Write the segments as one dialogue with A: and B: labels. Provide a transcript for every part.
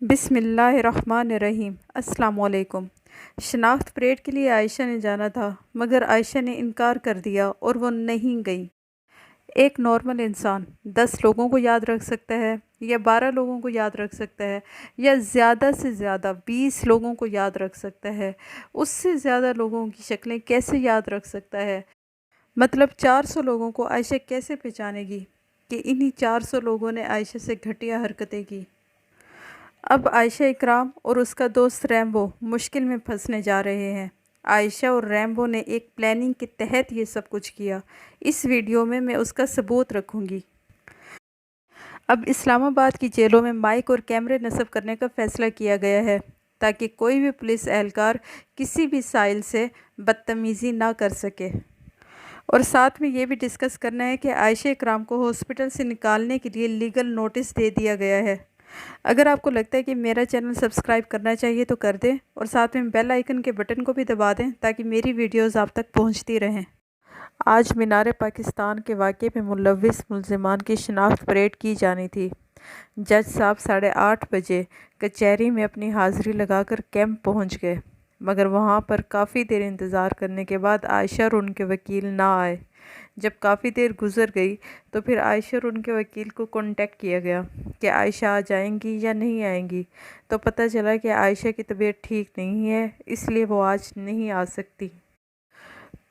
A: بسم اللہ الرحمن الرحیم۔ السلام علیکم۔ شناخت پریڈ کے لیے عائشہ نے جانا تھا، مگر عائشہ نے انکار کر دیا اور وہ نہیں گئی۔ ایک نارمل انسان 10 لوگوں کو یاد رکھ سکتا ہے یا 12 لوگوں کو یاد رکھ سکتا ہے یا زیادہ سے زیادہ 20 لوگوں کو یاد رکھ سکتا ہے۔ اس سے زیادہ لوگوں کی شکلیں کیسے یاد رکھ سکتا ہے؟ مطلب 400 لوگوں کو عائشہ کیسے پہچانے گی کہ انہی 400 لوگوں نے عائشہ سے گھٹیا حرکتیں کی؟ اب عائشہ اکرام اور اس کا دوست ریمبو مشکل میں پھنسنے جا رہے ہیں۔ عائشہ اور ریمبو نے ایک پلاننگ کے تحت یہ سب کچھ کیا۔ اس ویڈیو میں اس کا ثبوت رکھوں گی۔ اب اسلام آباد کی جیلوں میں مائک اور کیمرے نصب کرنے کا فیصلہ کیا گیا ہے تاکہ کوئی بھی پولیس اہلکار کسی بھی سائل سے بدتمیزی نہ کر سکے۔ اور ساتھ میں یہ بھی ڈسکس کرنا ہے کہ عائشہ اکرام کو ہاسپٹل سے نکالنے کے لیے لیگل نوٹس دے دیا گیا ہے۔ اگر آپ کو لگتا ہے کہ میرا چینل سبسکرائب کرنا چاہیے تو کر دیں اور ساتھ میں بیل آئیکن کے بٹن کو بھی دبا دیں تاکہ میری ویڈیوز آپ تک پہنچتی رہیں۔ آج مینار پاکستان کے واقعے میں ملوث ملزمان کی شناخت پریڈ کی جانی تھی۔ جج صاحب 8:30 بجے کچہری میں اپنی حاضری لگا کر کیمپ پہنچ گئے، مگر وہاں پر کافی دیر انتظار کرنے کے بعد عائشہ اور ان کے وکیل نہ آئے۔ جب کافی دیر گزر گئی تو پھر عائشہ اور ان کے وکیل کو کانٹیکٹ کیا گیا کہ عائشہ آ جائیں گی یا نہیں آئیں گی، تو پتہ چلا کہ عائشہ کی طبیعت ٹھیک نہیں ہے، اس لیے وہ آج نہیں آ سکتی۔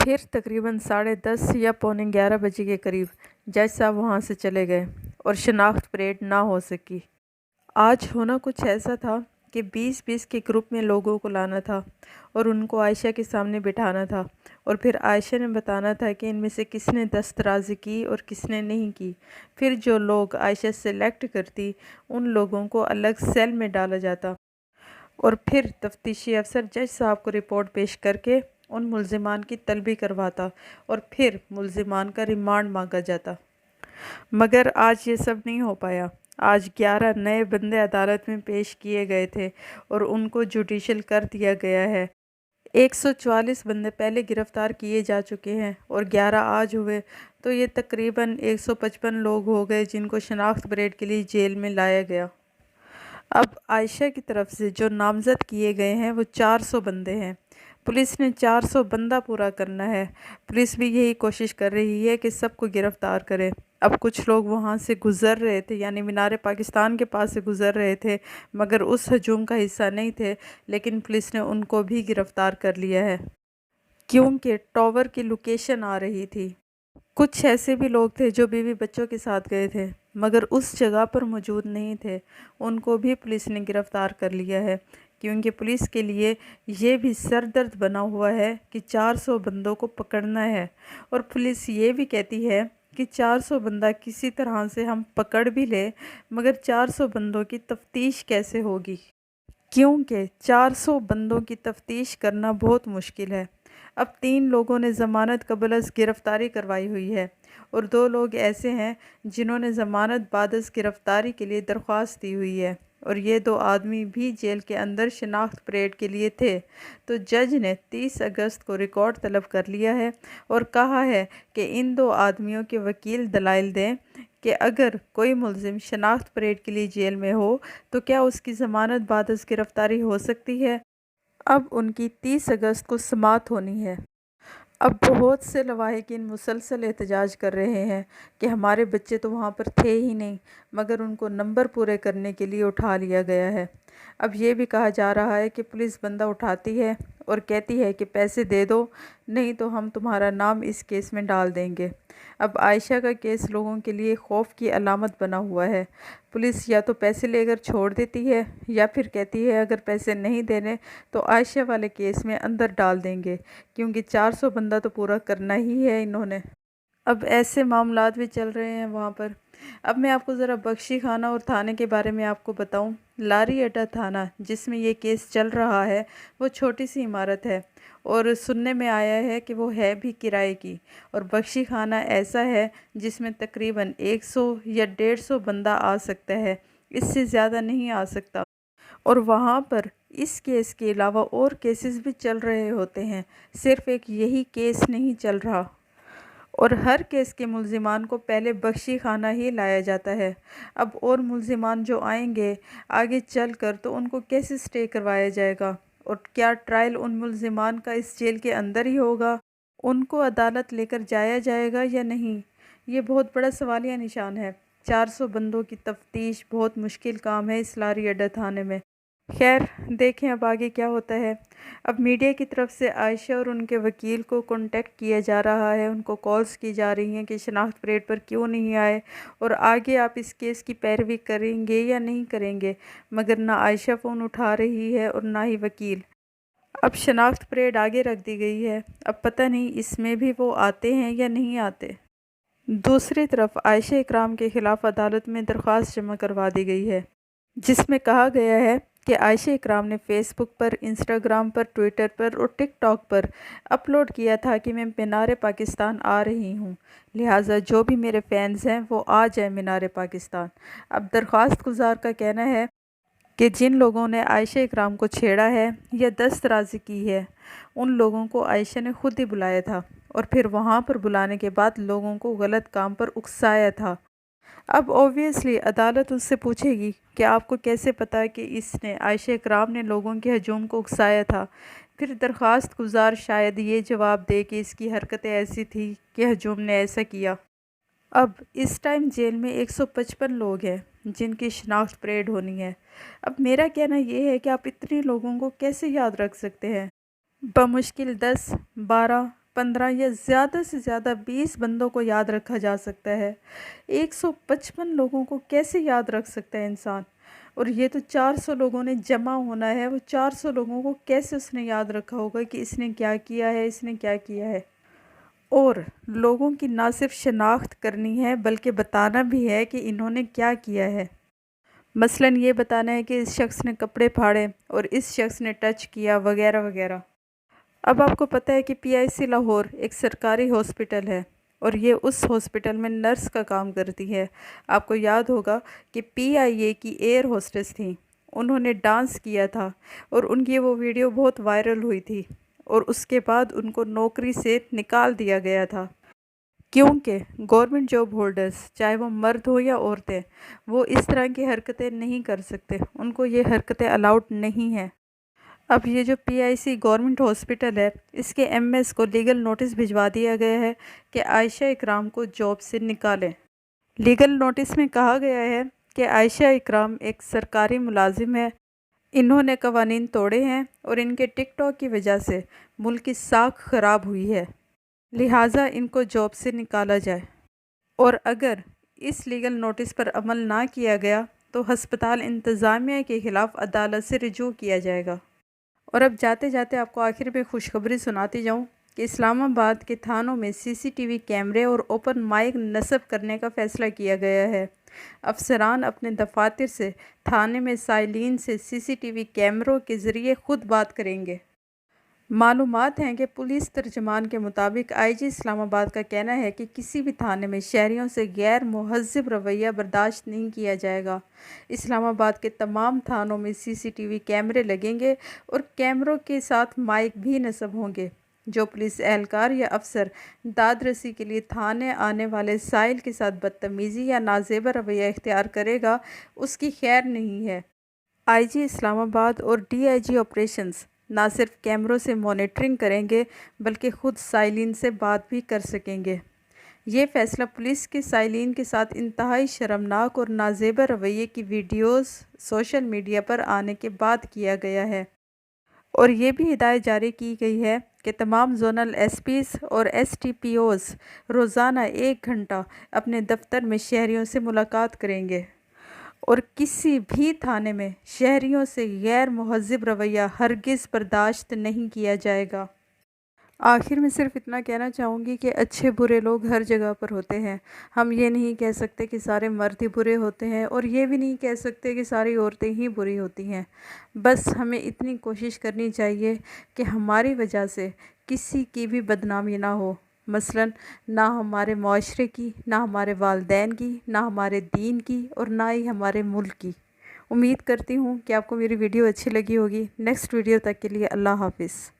A: پھر تقریباً 10:30 یا 11:15 بجے کے قریب جج صاحب وہاں سے چلے گئے اور شناخت پریڈ نہ ہو سکی۔ آج ہونا کچھ ایسا تھا کہ 20-20 کے گروپ میں لوگوں کو لانا تھا اور ان کو عائشہ کے سامنے بٹھانا تھا اور پھر عائشہ نے بتانا تھا کہ ان میں سے کس نے دسترازی کی اور کس نے نہیں کی۔ پھر جو لوگ عائشہ سلیکٹ کرتی ان لوگوں کو الگ سیل میں ڈالا جاتا اور پھر تفتیشی افسر جج صاحب کو رپورٹ پیش کر کے ان ملزمان کی طلبی کرواتا اور پھر ملزمان کا ریمانڈ مانگا جاتا۔ مگر آج یہ سب نہیں ہو پایا۔ آج 11 نئے بندے عدالت میں پیش کیے گئے تھے اور ان کو جوڈیشل کر دیا گیا ہے۔ 144 بندے پہلے گرفتار کیے جا چکے ہیں اور 11 آج ہوئے، تو یہ تقریباً 155 لوگ ہو گئے جن کو شناخت پریڈ کے لیے جیل میں لایا گیا۔ اب عائشہ کی طرف سے جو نامزد کیے گئے ہیں وہ 400 بندے ہیں۔ پولیس نے 400 بندہ پورا کرنا ہے۔ پولیس بھی یہی کوشش کر رہی ہے کہ سب کو گرفتار کرے۔ اب کچھ لوگ وہاں سے گزر رہے تھے، یعنی مینار پاکستان کے پاس سے گزر رہے تھے، مگر اس ہجوم کا حصہ نہیں تھے، لیکن پولیس نے ان کو بھی گرفتار کر لیا ہے کیونکہ ٹاور کی لوکیشن آ رہی تھی۔ کچھ ایسے بھی لوگ تھے جو بیوی بچوں کے ساتھ گئے تھے مگر اس جگہ پر موجود نہیں تھے، ان کو بھی پولیس نے گرفتار کر لیا ہے کیونکہ پولیس کے لیے یہ بھی سر درد بنا ہوا ہے کہ 400 بندوں کو پکڑنا ہے، اور پولیس یہ بھی کہتی ہے کہ 400 بندہ کسی طرح سے ہم پکڑ بھی لیں مگر 400 بندوں کی تفتیش کیسے ہوگی؟ کیونکہ 400 بندوں کی تفتیش کرنا بہت مشکل ہے۔ اب 3 لوگوں نے ضمانت قبل از گرفتاری کروائی ہوئی ہے اور 2 لوگ ایسے ہیں جنہوں نے ضمانت بعد از گرفتاری کے لیے درخواست دی ہوئی ہے، اور یہ 2 آدمی بھی جیل کے اندر شناخت پریڈ کے لیے تھے۔ تو جج نے 30 اگست کو ریکارڈ طلب کر لیا ہے اور کہا ہے کہ ان 2 آدمیوں کے وکیل دلائل دیں کہ اگر کوئی ملزم شناخت پریڈ کے لیے جیل میں ہو تو کیا اس کی ضمانت بعد از گرفتاری ہو سکتی ہے۔ اب ان کی 30 اگست کو سماعت ہونی ہے۔ اب بہت سے لواحقین مسلسل احتجاج کر رہے ہیں کہ ہمارے بچے تو وہاں پر تھے ہی نہیں، مگر ان کو نمبر پورے کرنے کے لیے اٹھا لیا گیا ہے۔ اب یہ بھی کہا جا رہا ہے کہ پولیس بندہ اٹھاتی ہے اور کہتی ہے کہ پیسے دے دو نہیں تو ہم تمہارا نام اس کیس میں ڈال دیں گے۔ اب عائشہ کا کیس لوگوں کے لیے خوف کی علامت بنا ہوا ہے۔ پولیس یا تو پیسے لے کر چھوڑ دیتی ہے یا پھر کہتی ہے اگر پیسے نہیں دینے تو عائشہ والے کیس میں اندر ڈال دیں گے، کیونکہ 400 بندہ تو پورا کرنا ہی ہے انہوں نے۔ اب ایسے معاملات بھی چل رہے ہیں وہاں پر۔ اب میں آپ کو ذرا بخشی خانہ اور تھانے کے بارے میں آپ کو بتاؤں۔ لاری اڈا تھانہ جس میں یہ کیس چل رہا ہے وہ چھوٹی سی عمارت ہے اور سننے میں آیا ہے کہ وہ ہے بھی کرائے کی، اور بخشی خانہ ایسا ہے جس میں تقریباً 100 یا 150 بندہ آ سکتا ہے، اس سے زیادہ نہیں آ سکتا، اور وہاں پر اس کیس کے علاوہ اور کیسز بھی چل رہے ہوتے ہیں، صرف ایک یہی کیس نہیں چل رہا۔ اور ہر کیس کے ملزمان کو پہلے بخشی خانہ ہی لایا جاتا ہے۔ اب اور ملزمان جو آئیں گے آگے چل کر تو ان کو کیسے سٹے کروایا جائے گا، اور کیا ٹرائل ان ملزمان کا اس جیل کے اندر ہی ہوگا؟ ان کو عدالت لے کر جایا جائے گا یا نہیں؟ یہ بہت بڑا سوالیہ نشان ہے۔ 400 بندوں کی تفتیش بہت مشکل کام ہے اس لاری اڈا تھانے میں۔ خیر دیکھیں اب آگے کیا ہوتا ہے۔ اب میڈیا کی طرف سے عائشہ اور ان کے وکیل کو کانٹیکٹ کیا جا رہا ہے، ان کو کالز کی جا رہی ہیں کہ شناخت پریڈ پر کیوں نہیں آئے اور آگے آپ اس کیس کی پیروی کریں گے یا نہیں کریں گے، مگر نہ عائشہ فون اٹھا رہی ہے اور نہ ہی وکیل۔ اب شناخت پریڈ آگے رکھ دی گئی ہے، اب پتہ نہیں اس میں بھی وہ آتے ہیں یا نہیں آتے۔ دوسری طرف عائشہ اکرام کے خلاف عدالت میں درخواست جمع کروا دی گئی ہے، جس میں کہا گیا ہے کہ عائشہ اکرام نے فیس بک پر، انسٹاگرام پر، ٹویٹر پر اور ٹک ٹاک پر اپلوڈ کیا تھا کہ میں مینار پاکستان آ رہی ہوں، لہٰذا جو بھی میرے فینز ہیں وہ آ جائیں مینار پاکستان۔ اب درخواست گزار کا کہنا ہے کہ جن لوگوں نے عائشہ اکرام کو چھیڑا ہے یا دست درازی کی ہے، ان لوگوں کو عائشہ نے خود ہی بلایا تھا اور پھر وہاں پر بلانے کے بعد لوگوں کو غلط کام پر اکسایا تھا۔ اب اوبویسلی عدالت اس سے پوچھے گی کہ آپ کو کیسے پتہ کہ اس نے عائشہ اکرام نے لوگوں کے ہجوم کو اکسایا تھا؟ پھر درخواست گزار شاید یہ جواب دے کہ اس کی حرکتیں ایسی تھیں کہ ہجوم نے ایسا کیا۔ اب اس ٹائم جیل میں 155 لوگ ہیں جن کی شناخت پریڈ ہونی ہے۔ اب میرا کہنا یہ ہے کہ آپ اتنے لوگوں کو کیسے یاد رکھ سکتے ہیں؟ بمشکل 10، 12، 15 یا زیادہ سے زیادہ 20 بندوں کو یاد رکھا جا سکتا ہے۔ 155 لوگوں کو کیسے یاد رکھ سکتا ہے انسان؟ اور یہ تو 400 لوگوں نے جمع ہونا ہے، وہ 400 لوگوں کو کیسے اس نے یاد رکھا ہوگا کہ اس نے کیا کیا ہے، اس نے کیا کیا ہے؟ اور لوگوں کی نہ صرف شناخت کرنی ہے بلکہ بتانا بھی ہے کہ انہوں نے کیا کیا ہے۔ مثلاً یہ بتانا ہے کہ اس شخص نے کپڑے پھاڑے اور اس شخص نے ٹچ کیا وغیرہ وغیرہ۔ اب آپ کو پتہ ہے کہ PIC لاہور ایک سرکاری ہاسپٹل ہے اور یہ اس ہاسپٹل میں نرس کا کام کرتی ہے۔ آپ کو یاد ہوگا کہ PIA کی ایئر ہوسٹس تھیں، انہوں نے ڈانس کیا تھا اور ان کی وہ ویڈیو بہت وائرل ہوئی تھی اور اس کے بعد ان کو نوکری سے نکال دیا گیا تھا، کیونکہ گورنمنٹ جاب ہولڈرز چاہے وہ مرد ہو یا عورتیں، وہ اس طرح کی حرکتیں نہیں کر سکتے، ان کو یہ حرکتیں الاؤڈ نہیں ہیں۔ اب یہ جو PIC گورنمنٹ ہاسپٹل ہے، اس کے MS کو لیگل نوٹس بھجوا دیا گیا ہے کہ عائشہ اکرام کو جاب سے نکالیں۔ لیگل نوٹس میں کہا گیا ہے کہ عائشہ اکرام ایک سرکاری ملازم ہے، انہوں نے قوانین توڑے ہیں اور ان کے ٹک ٹاک کی وجہ سے ملک کی ساکھ خراب ہوئی ہے، لہٰذا ان کو جاب سے نکالا جائے۔ اور اگر اس لیگل نوٹس پر عمل نہ کیا گیا تو ہسپتال انتظامیہ کے خلاف عدالت سے رجوع کیا جائے گا۔ اور اب جاتے جاتے آپ کو آخر میں خوشخبری سناتی جاؤں کہ اسلام آباد کے تھانوں میں CCTV کیمرے اور اوپن مائک نصب کرنے کا فیصلہ کیا گیا ہے۔ افسران اپنے دفاتر سے تھانے میں سائلین سے CCTV کیمروں کے ذریعے خود بات کریں گے۔ معلومات ہیں کہ پولیس ترجمان کے مطابق IG اسلام آباد کا کہنا ہے کہ کسی بھی تھانے میں شہریوں سے غیر مہذب رویہ برداشت نہیں کیا جائے گا۔ اسلام آباد کے تمام تھانوں میں CCTV کیمرے لگیں گے اور کیمروں کے ساتھ مائک بھی نصب ہوں گے۔ جو پولیس اہلکار یا افسر داد رسی کے لیے تھانے آنے والے سائل کے ساتھ بدتمیزی یا نازیبا رویہ اختیار کرے گا، اس کی خیر نہیں ہے۔ IG اسلام آباد اور DIG آپریشنز نہ صرف کیمروں سے مانیٹرنگ کریں گے بلکہ خود سائلین سے بات بھی کر سکیں گے۔ یہ فیصلہ پولیس کے سائلین کے ساتھ انتہائی شرمناک اور نازیبا رویے کی ویڈیوز سوشل میڈیا پر آنے کے بعد کیا گیا ہے۔ اور یہ بھی ہدایت جاری کی گئی ہے کہ تمام زونل SPs اور STPOs روزانہ 1 گھنٹہ اپنے دفتر میں شہریوں سے ملاقات کریں گے اور کسی بھی تھانے میں شہریوں سے غیر مہذب رویہ ہرگز برداشت نہیں کیا جائے گا۔ آخر میں صرف اتنا کہنا چاہوں گی کہ اچھے برے لوگ ہر جگہ پر ہوتے ہیں۔ ہم یہ نہیں کہہ سکتے کہ سارے مرد ہی برے ہوتے ہیں اور یہ بھی نہیں کہہ سکتے کہ ساری عورتیں ہی بری ہوتی ہیں۔ بس ہمیں اتنی کوشش کرنی چاہیے کہ ہماری وجہ سے کسی کی بھی بدنامی نہ ہو، مثلاً نہ ہمارے معاشرے کی، نہ ہمارے والدین کی، نہ ہمارے دین کی اور نہ ہی ہمارے ملک کی۔ امید کرتی ہوں کہ آپ کو میری ویڈیو اچھی لگی ہوگی۔ نیکسٹ ویڈیو تک کے لیے اللہ حافظ۔